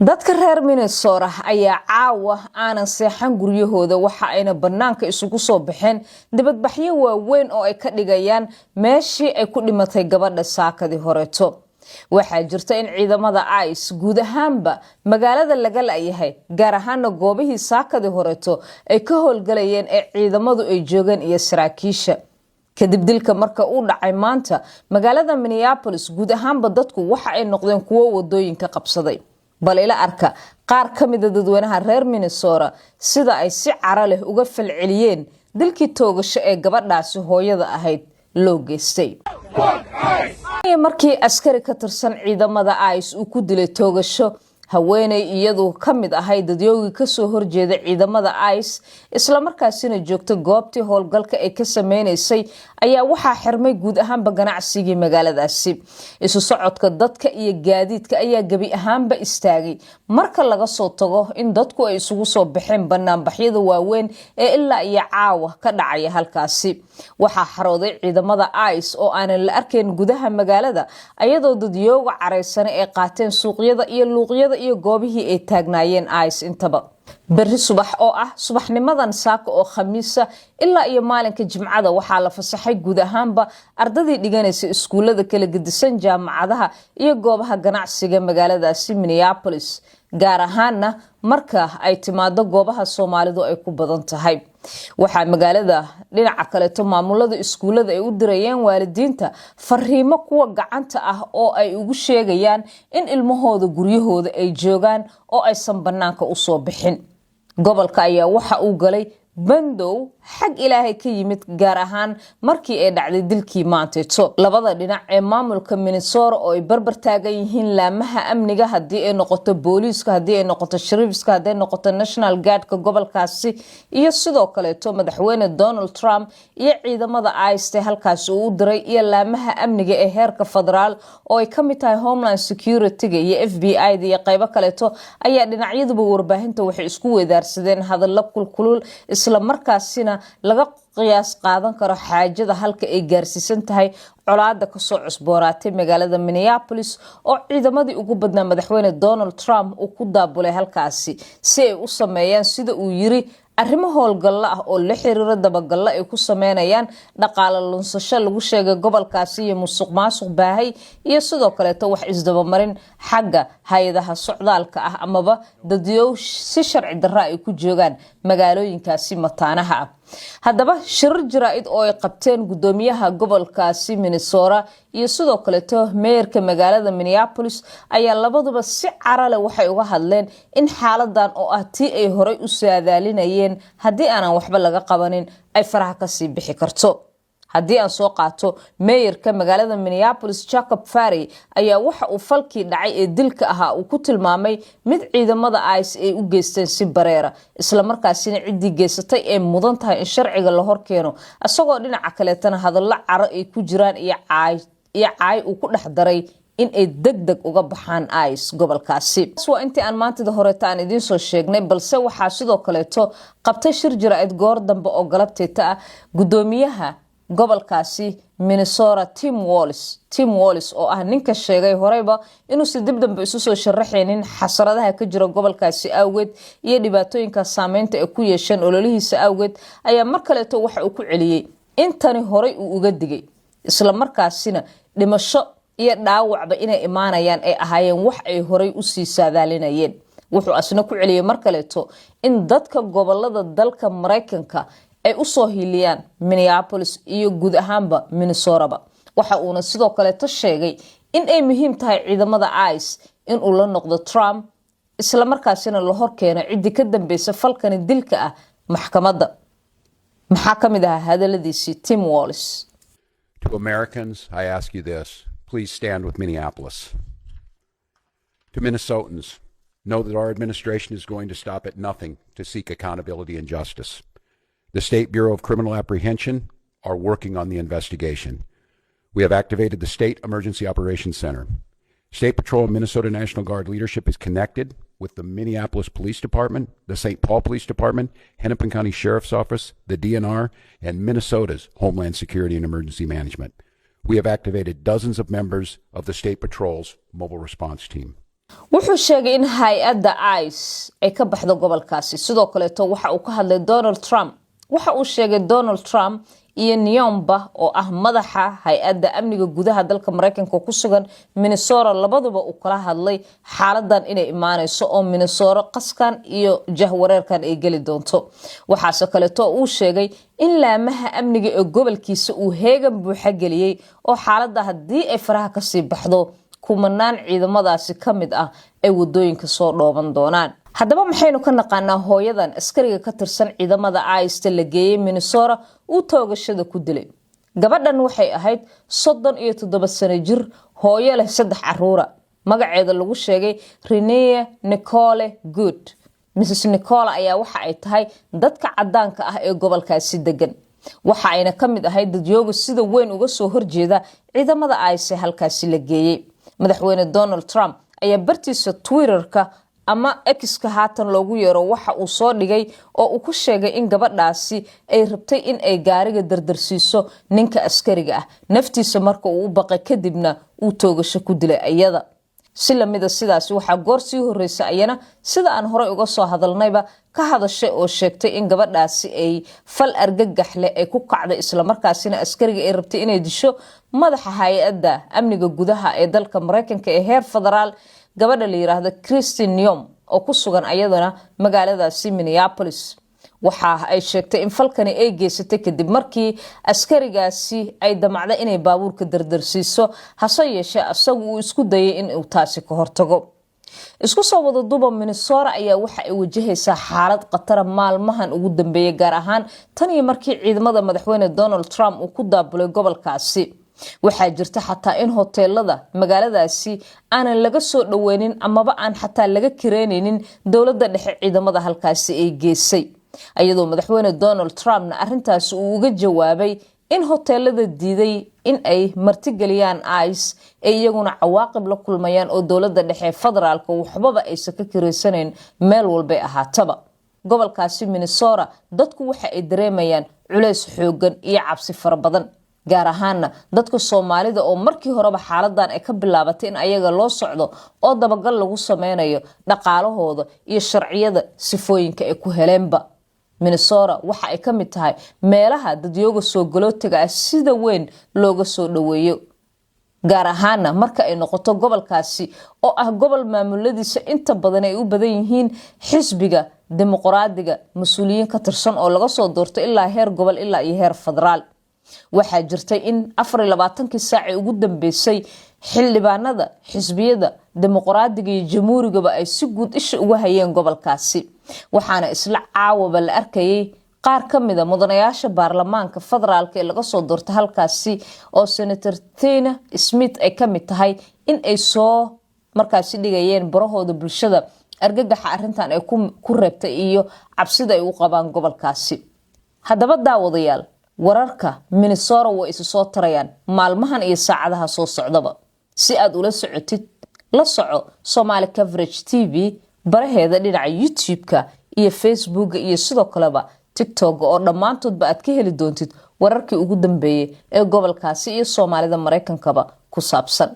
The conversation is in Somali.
dadka reer Minnesota ayaa caawa aanan seexan guryahooda waxa ayna banaanka isugu soo baxeen dibadbaxyo waaweyn oo ay ka dhigayaan meeshii ay ku dhimatay gabadha saakadii horeeto. waxaa jirta in ciidamada ICE guud ahaanba magaalada laga laayahay gaar ahaan goobihii saakadii horeeto ay ka howlgalayeen ee ciidamadu ay joogan iyo saraakiisha. kadib dilka marka uu dhacay maanta magaalada Minneapolis guud ahaanba dadku waxa ay noqdeen kuwo wadooyinka qabsaday. bal ila arka qaar kamid ah dadweynaha reer Minnesota sida ay si cara leh uga falceliyeen dilkii toogasho ee gabadhaasi hooyada ahayd loo geystay. markii askari ka tirsan ciidamada ICE uu ku dilay toogasho haweeney iyadu kamid ahay dadyoogii ka soo horjeeda ciidamada ICE isla markaasina joogta goobtii howlgalka ay ka sameynaysay ayaa waxaa xirmay guud ahaanba ganacsigii magaaladaasi. isu socodka dadka iyo gaadiidka ayaa gabi ahaanba istaagay marka laga soo tago in dadku ay isugu soo baxeen banaanbaxyada waaweyn ee ilaa iyo caawa ka dhacaya halkaasi. waxaa xarooday ciidamada ICE oo aanan la arkayn gudaha magaalada ayadoo dadyooga careysan ay qaateen suuqyada iyo luuqyada iyo goobihii ay taagnaayeen ICE intaba. berri subax oo ah subaxnimadan saaka oo khamiisa ilaa iyo maalinka jimcada waxaa la fasaxay guud ahaanba ardadii dhiganaysa iskuulada kala gedisan jaamacadaha iyo goobaha ganacsiga magaaladaasi Minneapolis gaar ahaanna marka ay timaado goobaha Soomaalidu ay ku badan tahay. waxaa magaalada dhinaca kale maamulada iskuulada ay u dirayeen waalidiinta fariimo kuwa gacanta ah oo ay ugu sheegayaan in ilmahooda guryahooda ay joogaan oo aysan banaanka u soo bixin. gobolka ayaa waxa uu galay bandow xag ilaahay ka yimid gaar ahaan markii ay dhacday dilkii maanteeto. labada dhinac ee maamulka Minnesota oo ay barbar taagan yihiin laamaha amniga hadii ay noqoto booliiska hadii ay noqoto sheriffska hadii ay noqoto National Guard-ka gobolkaasi iyo sidoo kale madaxweyne Donald Trump iyo ciidamada ICE halkaas uu diray iyo laamaha amniga ee heerka federaal oo ay kamid tahay Homeland Security-ga iyo FBI iyo qaybo kale ayaa dhinacyaduba warbaahinta waxay isku weedaarsadeen hadallo kulkulul isla markaasina laga qiyaas qaadan karo xaajada halka ay gaarsiisan tahay colaada ka soo cusbooraatay magaalada Minneapolis oo ciidamadii ugu badnaa madaxweyne Donald Trump uu ku daabulay halkaasi si ay u sameeyaan sida uu yiri arrimo howlgalla ah oo la xiriira dabagalla ay ku sameynayaan dhaqaale lunsasho lagu sheegay gobolkaasi iyo musuqmaasuq baahay iyo sidoo kale wax isdaba marin xagga hay'adaha socdaalka ah amaba dadyow si sharci darro ay ku joogaan magaalooyinkaasi mataanaha ah. haddaba shirar jaraa'id oo ay qabteen gudoomiyaha gobolkaasi Minnesota iyo sidoo kale meerka magaalada Minneapolis ayaa labaduba si cara leh waxay uga hadleen in xaaladan oo ah tii ay horay u saadaalinayeen hadii aanan waxba laga qabanin ay faraha ka sii bixi karto. haddii aan soo qaato meerka magaalada Minneapolis Jacob Frey ayaa waxa uu falkii dhacay ee dilka ahaa uu ku tilmaamay mid ciidamada ICE ay u geysteen si bareera isla markaasina cidii geysatay ee mudan tahay in sharciga la hor keeno asagoo dhinaca kale hadallo caro ay ku jiraan iyo caay uu ku dhex daray in ay degdeg uga baxaan ICE gobolkaasi. waa intii aan maanta horeeta aan idin soo sheegnay balse waxaa sidoo kale qabtay shir jaraa'id goor dambe oo galabteeta ah gudoomiyaha gobolkaasi Minnesota Tim Walz oo ah ninka sheegay horeyba inuu si dib dambe isu soo sharaxaynin xasaradaha ka jira gobolkaasi awgeed iyo dhibaatooyinka saameynta ay ku yeesheen ololihiisa awgeed ayaa mar kale waxa uu ku celiyay intani horey uu uga digay isla markaasina dhimasho iyo dhaawacba inay imaanayaan ay ahaayeen wax ay horey u sii saadaalinayeen. wuxuu asna ku celiyay mar kale in dadka gobolada dalka Mareykanka ay u soo hiliyaan Minneapolis iyo guud ahaanba Minnesota. waxa uuna sidoo kale sheegay in ay muhiim tahay ciidamada ICE in uu la noqdo Trump isla markaasina la hor keeno cidii ka dambeysay falkan dilka ah maxkamadda. maxaa kamid ah hadaladiisii Tim Walz. To Americans, I ask you this, please stand with Minneapolis. To Minnesotans, know that our administration is going to stop at nothing to seek accountability and justice. The State Bureau of Criminal Apprehension are working on the investigation. We have activated the State Emergency Operations Center. State Patrol and Minnesota National Guard leadership is connected with the Minneapolis Police Department, the St. Paul Police Department, Hennepin County Sheriff's Office, the DNR, and Minnesota's Homeland Security and Emergency Management. We have activated dozens of members of the State Patrol's mobile response team. wuxuu sheegay in hay-adda ICE ay ka baxdo gobolkaasi. sidoo kaleeto waxa uu ka hadlay Donald Trump. waxa uu sheegay Donald Trump iyo Nyomba oo ah madaxa hay-adda amniga gudaha dalka Mareykanka ku sugan Minnesota, labaduba uu kala hadlay xaaladan inay imaanayso oo Minnesota qaskan iyo jahwareerkan ay gali doonto. waxaase kaleeto uu sheegay in laamaha amniga ee gobolkiisa uu heegan buuxa geliyay oo xaaladda haddii ay faraha ka sii baxdo kumanaan ciidamadaasi ka mid ah ay wadooyinka soo dhooban doonaan. haddaba maxaynu ka naqaanaa hooyadan askariga ka tirsan ciidamada ICE la geeyay Minnesota uu toogashada ku dilay? gabadhan waxay ahayd 37 sano jir, hooyo leh 3 caruura. magaceeda lagu sheegay Renee Nicole Good. Mrs. Nicole ayaa waxa ay tahay dadka cadaanka ah ee gobolkaasi degan. waxa ayna ka mid ahayd dadyooga sida weyn uga soo horjeeda ciidamada ICE halkaasi la geeyay. madaxweyne Donald Trump ayaa bartiisa Twitter-ka ama X-ka haatan loogu yeero waxa uu soo dhigay oo uu ku sheegay in gabadhaasi ay rabtay in ay gaariga dardarsiiso ninka askariga ah, naftiisa marka uu u baqay kadibna uu toogasho ku dilay ayada. si lamida sidaas waxa goor sii horeysay ayana sida aan horey uga soo hadalnayba ka hadashay oo sheegtay in gabadhaasi ay fal argagax leh ay ku kacday isla markaasina askariga ay rabtay inay disho madaxa hay-adda amniga gudaha ee dalka Mareykanka ee heer federaal, gabadha la yiraahdo Kristi Noem oo ku sugan ayadana magaaladaasi Minneapolis. waxa ay sheegtay in falkani ay geysatay kadib markii askarigaasi ay damacday inay baabuurka dardarsiiso, hase yeeshee asagu uu isku dayay in uu taasi ka hortago. isku soo wada duba Minnesota ayaa waxa ay wajahaysaa xaalad khatar maalmahan ugu dambeeyay, gaar ahaan tan iyo markii ciidamada madaxweyne Donald Trump uu ku daabulay gobolkaasi. waxaa jirta xataa in hoteelada magaaladaasi aanan laga soo dhaweynin amaba aan xataa laga kireenaynin dowladda dhexe ciidamada halkaasi ay geysay, ayadoo madaxweyne Donald Trumpna arintaasi uu uga jawaabay in hoteelada diiday in ay martigeliyaan ICE ay iyaguna cawaaqib la kulmayaan oo dowladda dhexe federaalka waxbaba aysan ka kireysaneyn meel walbay ahaataba. gobolkaasi Minnesota dadku waxa ay dareemayaan culays xoogan iyo cabsi fara badan, gaar ahaana dadka Soomaalida oo markii horeba xaaladan ay ka bilaabatay in ayaga loo socdo oo dabagal lagu sameynayo dhaqaalahooda iyo sharciyada sifooyinka ay ku heleenba. Minnesota waxa ay ka mid tahay meelaha dadyooga soo galootiga ah sida weyn looga soo dhaweeyo, gaar ahaana marka ay noqoto gobolkaasi oo ah gobol maamuladiisa inta badan ay u badan yihiin xisbiga dimuqraadiga, mas'uuliyiin ka tirsan oo laga soo doorto ilaa heer gobol ilaa iyo heer federaal. waxaa jirtay in 24 saac ugu dambeysay xildhibaanada xisbiyada dimuqraadiga iyo jamhuurigaba ay si guud isha uga hayeen gobolkaasi, waxaana isla caawaba la arkayay qaar ka mid ah mudanayaasha baarlamaanka federaalka ee laga soo doortay halkaasi oo Senator Tina Smith ay ka mid tahay in ay soo markaasi dhigayeen barahooda bulshada argagaxa arintan ay ku reebtay iyo cabsida ay u qabaan gobolkaasi. haddaba daawadayaal, wararka Minnesota way isu soo tarayaan maalmahan iyo saacadaha soo socdaba. si aad ula socotid, la soco Somali Coverage TV baraheeda dhinaca YouTube-ka iyo Facebook iyo sidoo kaleba TikTok oo dhammaantoodba aad ka heli doontid wararkii ugu dambeeyay ee gobolkaasi iyo Soomaalida Mareykankaba ku saabsan.